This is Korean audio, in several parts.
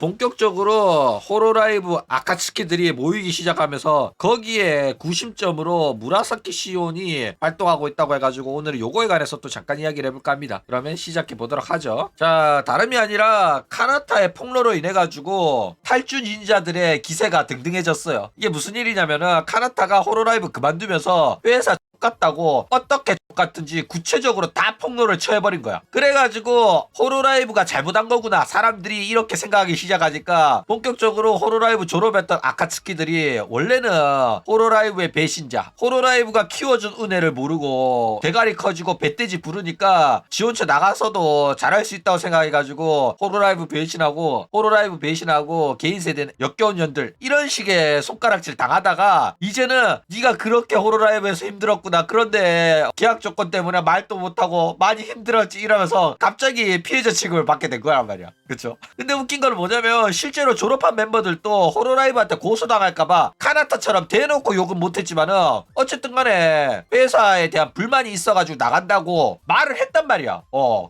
본격적으로 호로라이브 아카츠키들이 모이기 시작하면서 거기에 구심점으로 무라사키 시온이 활동하고 있다고 해가지고 오늘은 요거에 관해서 또 잠깐 이야기를 해볼까 합니다. 그러면 시작해 보도록 하죠. 자, 다름이 아니라 카나타의 폭로로 인해가지고 탈주 닌자들의 기세가 등등해졌어요. 이게 무슨 일이냐면은 카나타가 호로라이브 그만두면서 회사 똑같다고 어떻게 똑같은지 구체적으로 다 폭로를 쳐해버린 거야. 그래가지고 호로라이브가 잘못한 거구나, 사람들이 이렇게 생각하기 시작하니까 본격적으로 호로라이브 졸업했던 아카츠키들이 원래는 호로라이브의 배신자, 호로라이브가 키워준 은혜를 모르고 대가리 커지고 배떼지 부르니까 지 혼자 나가서도 잘할 수 있다고 생각해가지고 호로라이브 배신하고 개인 세대는 역겨운 년들, 이런 식의 손가락질 당하다가 이제는 네가 그렇게 호로라이브에서 힘들었구나, 그런데 계약 조건 때문에 말도 못하고 많이 힘들었지 이러면서 갑자기 피해자 취급을 받게 된 거란 말이야. 그쵸? 근데 웃긴 건 뭐냐면 실제로 졸업한 멤버들도 호로라이브한테 고소당할까봐 카나타처럼 대놓고 욕은 못했지만은 어쨌든 간에 회사에 대한 불만이 있어가지고 나간다고 말을 했단 말이야.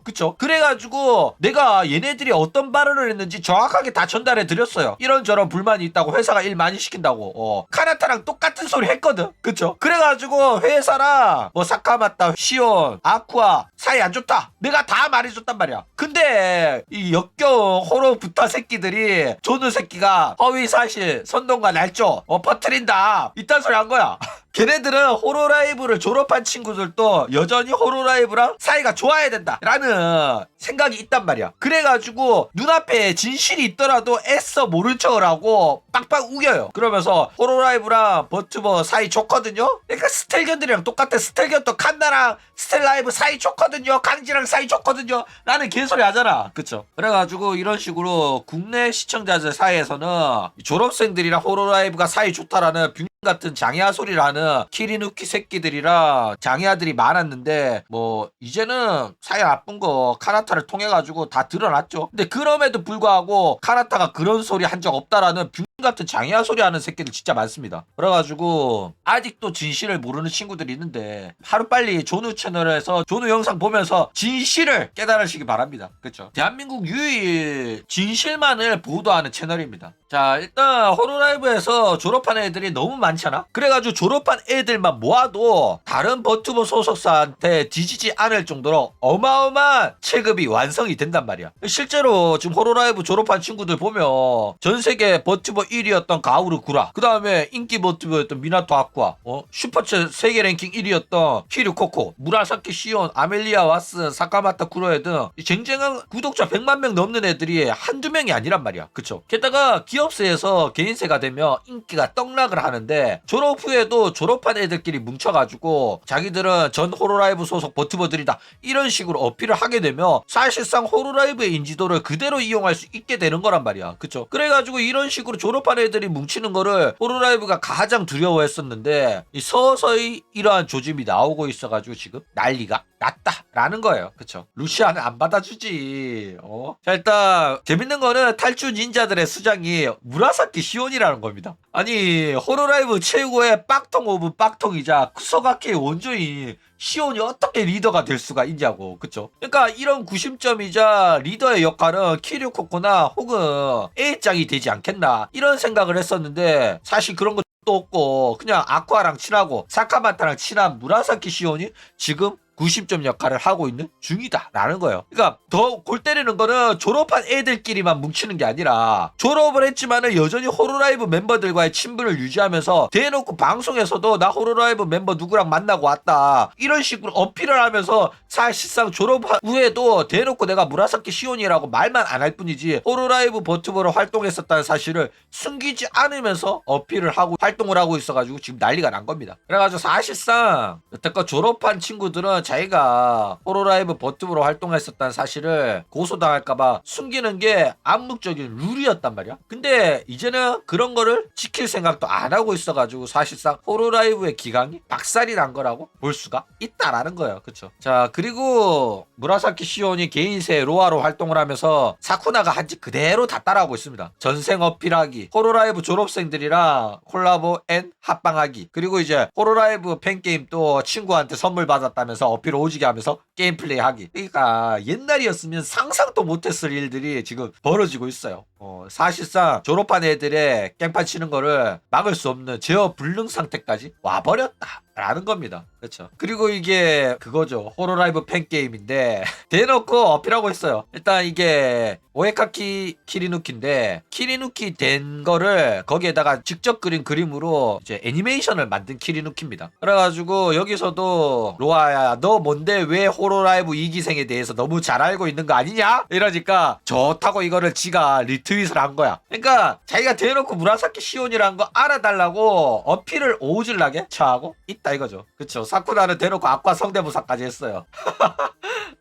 그쵸? 그래가지고 내가 얘네들이 어떤 발언을 했는지 정확하게 다 전달해 드렸어요. 이런저런 불만이 있다고, 회사가 일 많이 시킨다고. 카나타랑 똑같은 소리 했거든. 그쵸? 그래가지고 회사랑 뭐 사카마타, 시온, 아쿠아 사이 안 좋다, 내가 다 말해줬단 말이야. 근데 이 역겨운 호로 부타 새끼들이 조느 새끼가 허위 사실, 선동과 날조 퍼트린다, 이딴 소리 한 거야. 걔네들은 호로라이브를 졸업한 친구들도 여전히 호로라이브랑 사이가 좋아야 된다라는 생각이 있단 말이야. 그래가지고 눈앞에 진실이 있더라도 애써 모른 척을 하고 빡빡 우겨요. 그러면서 호로라이브랑 버튜버 사이 좋거든요. 그러니까 스텔견들이랑 똑같아. 스텔견도 칸나랑 스텔라이브 사이 좋거든요, 강지랑 사이 좋거든요 라는 개소리 하잖아. 그쵸? 그래가지고 이런 식으로 국내 시청자들 사이에서는 졸업생들이랑 호로라이브가 사이 좋다라는 같은 장애아 소리를 하는 키리누키 새끼들이라 장애아들이 많았는데, 뭐 이제는 사이 나쁜 거 카나타를 통해 가지고 다 드러났죠. 근데 그럼에도 불구하고 카나타가 그런 소리 한 적 없다라는 같은 장애아 소리 하는 새끼들 진짜 많습니다. 그래가지고 아직도 진실을 모르는 친구들이 있는데 하루빨리 조누 채널에서 조누 영상 보면서 진실을 깨달으시기 바랍니다. 그쵸? 대한민국 유일 진실만을 보도하는 채널입니다. 자, 일단 호로라이브에서 졸업한 애들이 너무 많잖아. 그래가지고 졸업한 애들만 모아도 다른 버튜버 소속사한테 뒤지지 않을 정도로 어마어마한 체급이 완성이 된단 말이야. 실제로 지금 호로라이브 졸업한 친구들 보면 전세계 버튜버 1위였던 가오르 구라, 그 다음에 인기 버튜버였던 미나토 아쿠아, 슈퍼챗 세계 랭킹 1위였던 키류 코코, 무라사키 시온, 아멜리아 와스, 사카마타 쿠로에 등 쟁쟁한 구독자 100만 명 넘는 애들이 한두 명이 아니란 말이야. 그쵸? 게다가 기업세에서 개인세가 되면 인기가 떡락을 하는데 졸업 후에도 졸업한 애들끼리 뭉쳐가지고 자기들은 전 호로라이브 소속 버튜버들이다 이런 식으로 어필을 하게 되면 사실상 호로라이브의 인지도를 그대로 이용할 수 있게 되는 거란 말이야. 그쵸? 그래가지고 이런 식으로 졸업한 애들이 뭉치는 거를 호로라이브가 가장 두려워했었는데 서서히 이러한 조짐이 나오고 있어가지고 지금 난리가 났다라는 거예요. 그쵸? 루시아는 안 받아주지. 자, 일단 재밌는 거는 탈주 닌자들의 수장이 무라사키 시온이라는 겁니다. 아니 호로라이브 최고의 빡통 오브 빡통이자 쿠소가케의 원조인 시온이 어떻게 리더가 될 수가 있냐고. 그쵸? 그러니까 이런 구심점이자 리더의 역할은 키류 코코나 혹은 A짱이 되지 않겠나 이런 생각을 했었는데 사실 그런 거 또 없고 그냥 아쿠아랑 친하고 사카마타랑 친한 무라사키 시온이 지금 90점 역할을 하고 있는 중이다라는 거예요. 그러니까 더 골 때리는 거는 졸업한 애들끼리만 뭉치는 게 아니라 졸업을 했지만은 여전히 호로라이브 멤버들과의 친분을 유지하면서 대놓고 방송에서도 나 호로라이브 멤버 누구랑 만나고 왔다 이런 식으로 어필을 하면서 사실상 졸업 후에도 대놓고 내가 무라사키 시온이라고 말만 안 할 뿐이지 호로라이브 버튜버로 활동했었다는 사실을 숨기지 않으면서 어필을 하고 활동을 하고 있어가지고 지금 난리가 난 겁니다. 그래가지고 사실상 여태껏 졸업한 친구들은 자기가 호로라이브 버튜버로 활동했었다는 사실을 고소당할까봐 숨기는 게 암묵적인 룰이었단 말이야. 근데 이제는 그런 거를 지킬 생각도 안 하고 있어가지고 사실상 호로라이브의 기강이 박살이 난 거라고 볼 수가 있다라는 거예요. 그쵸? 자, 그리고 무라사키 시온이 개인세 로아로 활동을 하면서 사쿠나가 한 짓 그대로 다 따라하고 있습니다. 전생 어필하기, 호로라이브 졸업생들이랑 콜라보 앤 합방하기, 그리고 이제 호로라이브 팬게임 또 친구한테 선물 받았다면서 어필 오지게 하면서 게임 플레이 하기. 그러니까 옛날이었으면 상상도 못했을 일들이 지금 벌어지고 있어요. 사실상 졸업한 애들의 깽판 치는 거를 막을 수 없는 제어 불능 상태까지 와버렸다 라는 겁니다. 그렇죠. 그리고 이게 그거죠. 호로라이브 팬게임인데 대놓고 어필하고 있어요. 일단 이게 오에카키 키리누키인데 키리누키 된 거를 거기에다가 직접 그린 그림으로 이제 애니메이션을 만든 키리누키입니다. 그래가지고 여기서도 로아야 너 뭔데 왜 호로라이브 2기생에 대해서 너무 잘 알고 있는 거 아니냐? 이러니까 좋다고 이거를 지가 리트윗을 한 거야. 그러니까 자기가 대놓고 무라사키 시온이라는 거 알아달라고 어필을 오질나게 처하고 있다 이거죠. 그쵸. 사쿠라는 대놓고 악과 성대모사까지 했어요.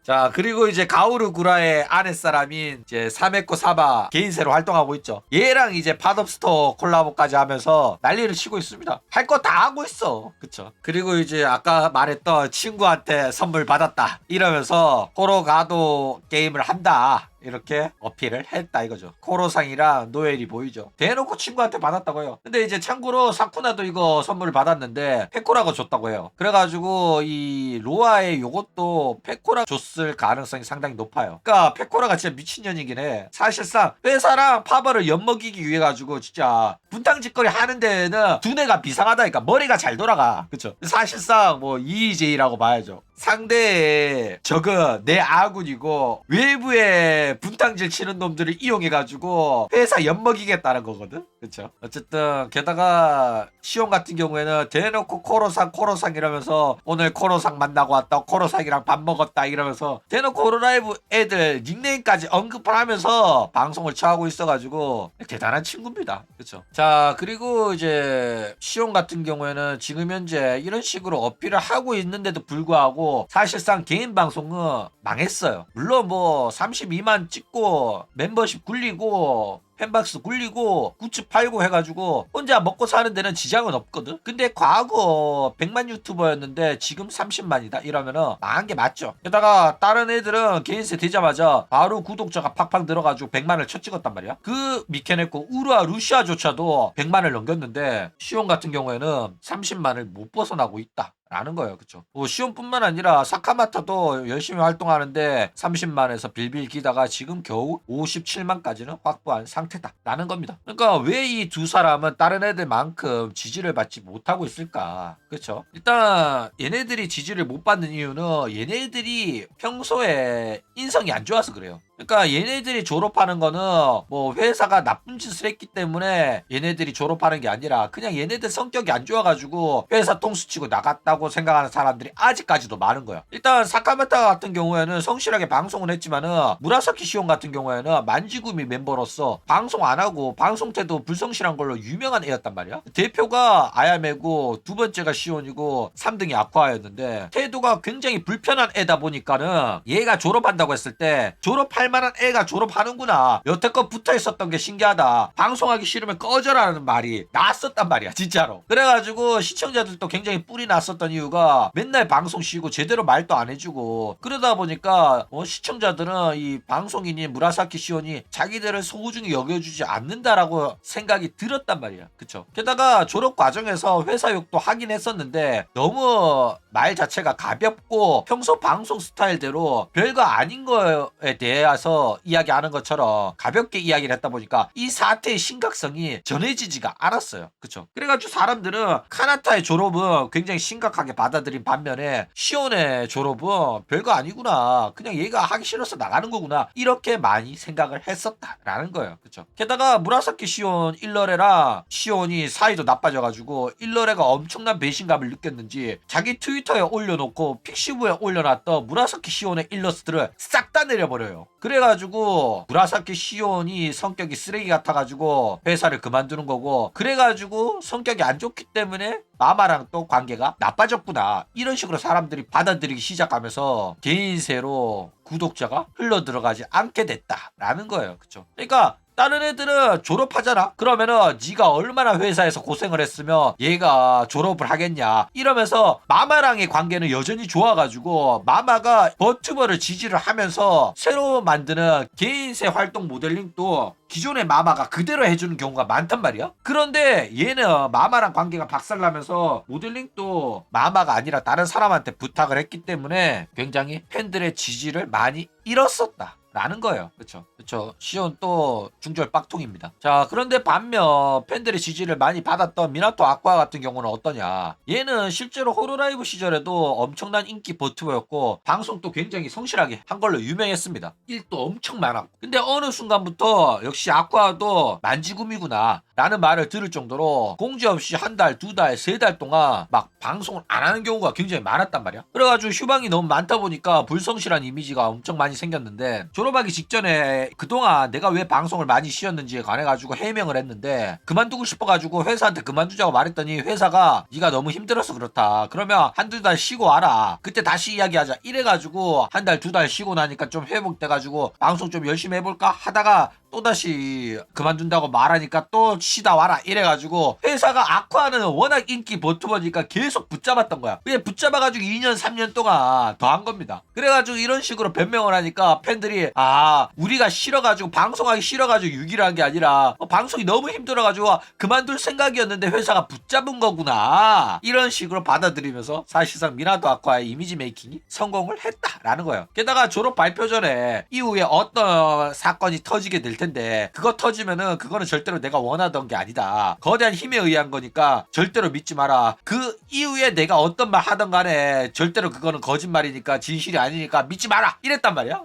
자, 그리고 이제 가오르 구라의 아랫사람인 이제 사메코 사바 개인세로 활동하고 있죠. 얘랑 이제 팟업스토어 콜라보까지 하면서 난리를 치고 있습니다. 할 거 다 하고 있어. 그쵸. 그리고 이제 아까 말했던 친구한테 선물 받았다 이러면서 호로가도 게임을 한다 이렇게 어필을 했다 이거죠. 코로상이랑 노엘이 보이죠. 대놓고 친구한테 받았다고 해요. 근데 이제 참고로 사쿠나도 이거 선물을 받았는데 페코라가 줬다고 해요. 그래가지고 이 로아의 요것도 페코라 줬을 가능성이 상당히 높아요. 그러니까 페코라가 진짜 미친년이긴 해. 사실상 회사랑 파벌을 엿먹이기 위해 가지고 진짜 분탕짓거리 하는 데는 두뇌가 비상하다니까. 머리가 잘 돌아가. 그쵸. 사실상 뭐 EJ라고 봐야죠. 상대의 적은 내 아군이고 외부에 분탕질 치는 놈들을 이용해가지고 회사 엿먹이겠다는 거거든. 그쵸. 어쨌든 게다가 시온 같은 경우에는 대놓고 코로상 이러면서 오늘 코로상 만나고 왔다 코로상이랑 밥 먹었다 이러면서 대놓고 호로라이브 애들 닉네임까지 언급을 하면서 방송을 처하고 있어가지고 대단한 친구입니다. 그쵸. 자, 그리고 이제 시온 같은 경우에는 지금 현재 이런 식으로 어필을 하고 있는데도 불구하고 사실상 개인 방송은 망했어요. 물론 뭐 32만 찍고 멤버십 굴리고 팬박스 굴리고 굿즈 팔고 해가지고 혼자 먹고 사는 데는 지장은 없거든. 근데 과거 100만 유튜버였는데 지금 30만이다 이러면은 망한 게 맞죠. 게다가 다른 애들은 개인세 되자마자 바로 구독자가 팍팍 들어가지고 100만을 쳐 찍었단 말이야. 그 미케네코 우르와 루시아조차도 100만을 넘겼는데 시온 같은 경우에는 30만을 못 벗어나고 있다 라는 거예요. 그쵸. 뭐 시온뿐만 아니라 사카마타도 열심히 활동하는데 30만에서 빌빌 기다가 지금 겨우 57만까지는 확보한 상태다 라는 겁니다. 그러니까 왜 이 두 사람은 다른 애들만큼 지지를 받지 못하고 있을까. 그쵸. 일단 얘네들이 지지를 못 받는 이유는 얘네들이 평소에 인성이 안 좋아서 그래요. 그러니까 얘네들이 졸업하는 거는 뭐 회사가 나쁜 짓을 했기 때문에 얘네들이 졸업하는 게 아니라 그냥 얘네들 성격이 안 좋아가지고 회사 통수 치고 나갔다고 생각하는 사람들이 아직까지도 많은 거야. 일단 사카마타 같은 경우에는 성실하게 방송을 했지만은 무라사키 시온 같은 경우에는 만지구미 멤버로서 방송 안 하고 방송 태도 불성실한 걸로 유명한 애였단 말이야. 대표가 아야메고 두 번째가 시온이고 3등이 아쿠아였는데 태도가 굉장히 불편한 애다 보니까는 얘가 졸업한다고 했을 때 졸업할 만한 애가 졸업하는구나. 여태껏 붙어 있었던 게 신기하다. 방송하기 싫으면 꺼져라는 말이 났었단 말이야. 진짜로. 그래가지고 시청자들도 굉장히 뿔이 났었던 이유가 맨날 방송 쉬고 제대로 말도 안 해주고 그러다 보니까 시청자들은 이 방송인인 무라사키 시온이 자기들을 소중히 여겨주지 않는다라고 생각이 들었단 말이야. 그쵸. 게다가 졸업 과정에서 회사 욕도 하긴 했었는데 너무 말 자체가 가볍고 평소 방송 스타일대로 별거 아닌 거에 대해서 이야기하는 것처럼 가볍게 이야기를 했다 보니까 이 사태의 심각성이 전해지지가 않았어요. 그쵸. 그래가지고 사람들은 카나타의 졸업은 굉장히 심각하게 받아들인 반면에 시온의 졸업은 별거 아니구나. 그냥 얘가 하기 싫어서 나가는 거구나. 이렇게 많이 생각을 했었다라는 거예요. 그쵸. 게다가 무라사키 시온 일러레랑 시온이 사이도 나빠져가지고 일러레가 엄청난 배신감을 느꼈는지 자기 트위터에 올려놓고 픽시브에 올려놨던 무라사키 시온의 일러스트를 싹 다 내려버려요. 그래가지고 무라사키 시온이 성격이 쓰레기 같아가지고 회사를 그만두는 거고 그래가지고 성격이 안 좋기 때문에 마마랑 또 관계가 나빠졌구나. 이런 식으로 사람들이 받아들이기 시작하면서 개인세로 구독자가 흘러들어가지 않게 됐다라는 거예요. 그쵸? 그러니까 다른 애들은 졸업하잖아. 그러면은 네가 얼마나 회사에서 고생을 했으면 얘가 졸업을 하겠냐 이러면서 마마랑의 관계는 여전히 좋아가지고 마마가 버튜버를 지지를 하면서 새로 만드는 개인세 활동 모델링도 기존의 마마가 그대로 해주는 경우가 많단 말이야. 그런데 얘는 마마랑 관계가 박살나면서 모델링도 마마가 아니라 다른 사람한테 부탁을 했기 때문에 굉장히 팬들의 지지를 많이 잃었었다 라는 거예요. 그쵸. 시온 또 중절 빡통입니다. 자, 그런데 반면 팬들의 지지를 많이 받았던 미나토 아쿠아 같은 경우는 어떠냐. 얘는 실제로 호로라이브 시절에도 엄청난 인기 버튜버였고 방송도 굉장히 성실하게 한 걸로 유명했습니다. 일도 엄청 많았고. 근데 어느 순간부터 역시 아쿠아도 만지구미구나 라는 말을 들을 정도로 공지 없이 한 달, 두 달, 세 달 동안 막 방송을 안 하는 경우가 굉장히 많았단 말이야. 그래가지고 휴방이 너무 많다 보니까 불성실한 이미지가 엄청 많이 생겼는데 졸업하기 직전에 그동안 내가 왜 방송을 많이 쉬었는지에 관해가지고 해명을 했는데 그만두고 싶어가지고 회사한테 그만두자고 말했더니 회사가 네가 너무 힘들어서 그렇다. 그러면 한두 달 쉬고 와라. 그때 다시 이야기하자. 이래가지고 한 달, 두 달 쉬고 나니까 좀 회복돼가지고 방송 좀 열심히 해볼까 하다가 또다시 그만둔다고 말하니까 또 쉬다 와라 이래가지고 회사가 아쿠아는 워낙 인기 버튜버니까 계속 붙잡았던 거야. 그게 붙잡아가지고 2년 3년 동안 더 한 겁니다. 그래가지고 이런 식으로 변명을 하니까 팬들이 우리가 싫어가지고 방송하기 싫어가지고 유기를 한 게 아니라 방송이 너무 힘들어가지고 그만둘 생각이었는데 회사가 붙잡은 거구나 이런 식으로 받아들이면서 사실상 미나토 아쿠아의 이미지 메이킹이 성공을 했다라는 거예요. 게다가 졸업 발표 전에 이후에 어떤 사건이 터지게 될 텐데 그거 터지면은 그거는 절대로 내가 원하던 게 아니다. 거대한 힘에 의한 거니까 절대로 믿지 마라. 그 이후에 내가 어떤 말 하던 간에 절대로 그거는 거짓말이니까 진실이 아니니까 믿지 마라 이랬단 말이야.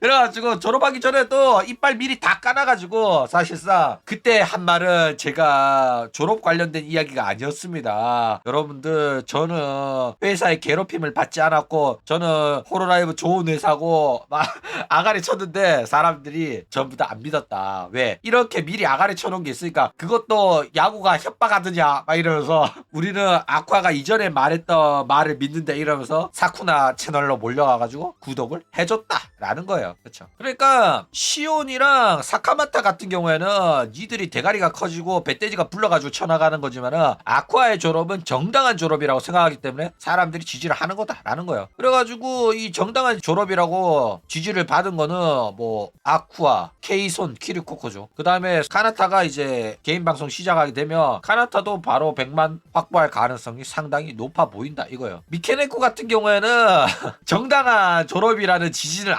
그래가지고 졸업하기 전에도 이빨 미리 다 까놔가지고 사실상 그때 한 말은 제가 졸업 관련된 이야기가 아니었습니다. 여러분들 저는 회사의 괴롭힘을 받지 않았고 저는 호로라이브 좋은 회사고 막 아가리 쳤는데 사람들이 전부 다 안 믿었다. 왜? 이렇게 미리 아가리 쳐놓은 게 있으니까 그것도 야구가 협박하느냐 막 이러면서 우리는 아쿠아가 이전에 말했던 말을 믿는데 이러면서 사쿠나 채널로 몰려가가지고 구독을 해줬다라는 거예요. 그쵸? 그러니까 시온이랑 사카마타 같은 경우에는 니들이 대가리가 커지고 배돼지가 불러가지고 쳐나가는 거지만은 아쿠아의 졸업은 정당한 졸업이라고 생각하기 때문에 사람들이 지지를 하는 거다라는 거예요. 그래가지고 이 정당한 졸업이라고 지지를 받은 거는 뭐 아쿠아, 케이손, 키리코코죠. 그 다음에 카나타가 이제 개인 방송 시작하게 되면 카나타도 바로 100만 확보할 가능성이 상당히 높아 보인다 이거예요. 미케네코 같은 경우에는 정당한 졸업이라는 지지는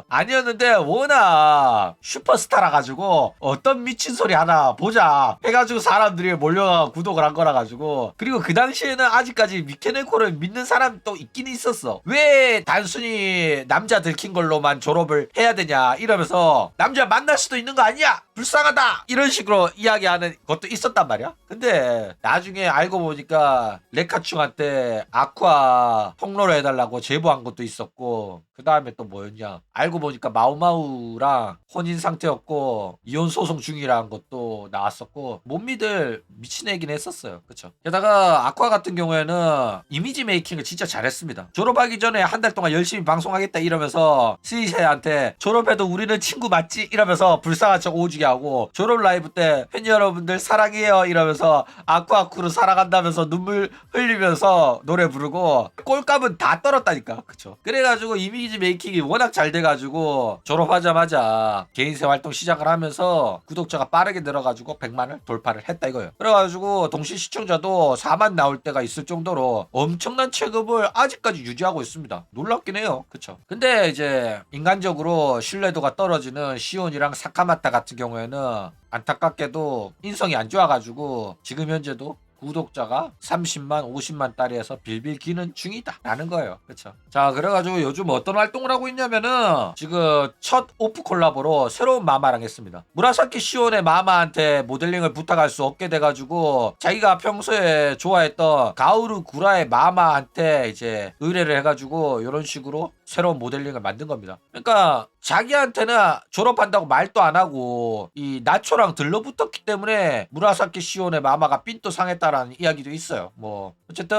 아니었는데 워낙 슈퍼스타라 가지고 어떤 미친 소리 하나 보자 해가지고 사람들이 몰려가 구독을 한 거라 가지고 그리고 그 당시에는 아직까지 미케네코를 믿는 사람이 또 있긴 있었어. 왜 단순히 남자 들킨 걸로만 졸업을 해야 되냐 이러면서 남자 만날 수도 있는 거 아니야? 불쌍하다! 이런 식으로 이야기하는 것도 있었단 말이야. 근데 나중에 알고 보니까 레카충한테 아쿠아 폭로를 해달라고 제보한 것도 있었고 그 다음에 또 뭐였냐 알고 보니까 마우마우랑 혼인 상태였고 이혼 소송 중이라는 것도 나왔었고 못 믿을 미친 애긴 했었어요. 그쵸? 게다가 아쿠아 같은 경우에는 이미지 메이킹을 진짜 잘했습니다. 졸업하기 전에 한 달 동안 열심히 방송하겠다 이러면서 스이세한테 졸업해도 우리는 친구 맞지? 이러면서 불쌍한 척 오지게 하고 졸업 라이브 때 팬 여러분들 사랑해요 이러면서 아쿠아쿠를 사랑한다면서 눈물 흘리면서 노래 부르고 꼴값은 다 떨었다니까. 그쵸? 그래가지고 이미지 메이킹이 워낙 잘 돼가지고 졸업하자마자 개인세 활동 시작을 하면서 구독자가 빠르게 늘어가지고 100만을 돌파를 했다 이거예요. 그래가지고 동시 시청자도 4만 나올 때가 있을 정도로 엄청난 체급을 아직까지 유지하고 있습니다. 놀랍긴 해요. 그쵸? 근데 이제 인간적으로 신뢰도가 떨어지는 시온이랑 사카마타 같은 경우에는 안타깝게도 인성이 안 좋아가지고 지금 현재도 구독자가 30만 50만 딸이어서 빌빌 기는 중이다 라는 거예요. 그쵸? 자 그래가지고 요즘 어떤 활동을 하고 있냐면은 지금 첫 오프 콜라보로 새로운 마마랑 했습니다. 무라사키 시온의 마마한테 모델링을 부탁할 수 없게 돼가지고 자기가 평소에 좋아했던 가오루 구라의 마마한테 이제 의뢰를 해가지고 이런 식으로 새로운 모델링을 만든 겁니다. 그러니까 자기한테는 졸업한다고 말도 안 하고 이 나초랑 들러붙었기 때문에 무라사키 시온의 마마가 삔또 상했다라는 이야기도 있어요. 뭐 어쨌든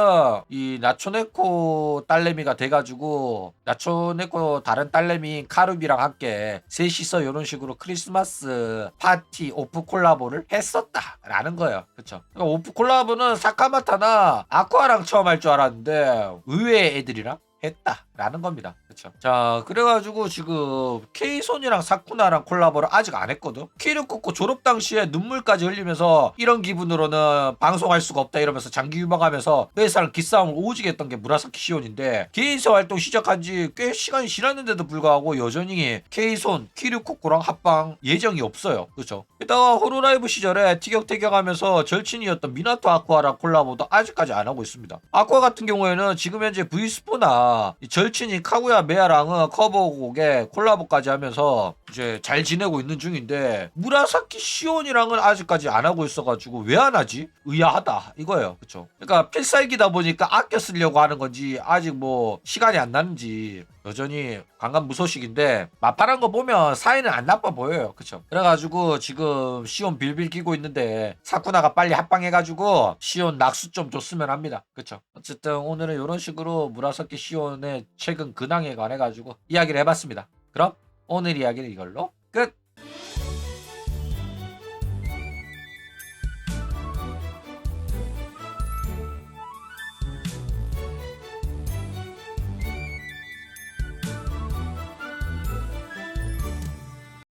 이 나초네코 딸내미가 돼가지고 나초네코 다른 딸내미인 카루비랑 함께 셋이서 이런 식으로 크리스마스 파티 오프 콜라보를 했었다라는 거예요. 그쵸? 그러니까 오프 콜라보는 사카마타나 아쿠아랑 처음 할 줄 알았는데 의외의 애들이랑 했다 라는 겁니다. 그쵸. 자, 그래가지고 지금 케이손이랑 사쿠나랑 콜라보를 아직 안 했거든. 키리코코 졸업 당시에 눈물까지 흘리면서 이런 기분으로는 방송할 수가 없다 이러면서 장기 유망하면서 회사랑 기싸움을 오지게 했던 게 무라사키 시온인데, 개인사 활동 시작한 지 꽤 시간이 지났는데도 불구하고 여전히 케이손, 키리코코랑 합방 예정이 없어요. 그쵸. 게다가 호로라이브 시절에 티격태격하면서 절친이었던 미나토 아쿠아랑 콜라보도 아직까지 안 하고 있습니다. 아쿠아 같은 경우에는 지금 현재 브이스포나 절친이 카구야 메아랑은 커버곡에 콜라보까지 하면서 이제 잘 지내고 있는 중인데, 무라사키 시온이랑은 아직까지 안 하고 있어가지고 왜 안 하지? 의아하다 이거예요. 그쵸. 그러니까 필살기다 보니까 아껴 쓰려고 하는 건지 아직 뭐 시간이 안 나는지 여전히 강간무소식인데, 마파란 거 보면 사이는 안 나빠 보여요. 그쵸. 그래가지고 지금 시온 빌빌 끼고 있는데 사쿠나가 빨리 합방해가지고 시온 낙수 좀 줬으면 합니다. 그쵸. 어쨌든 오늘은 이런 식으로 무라사키 시온의 최근 근황에 관해가지고 이야기를 해봤습니다. 그럼 오늘 이야기는 이걸로 끝!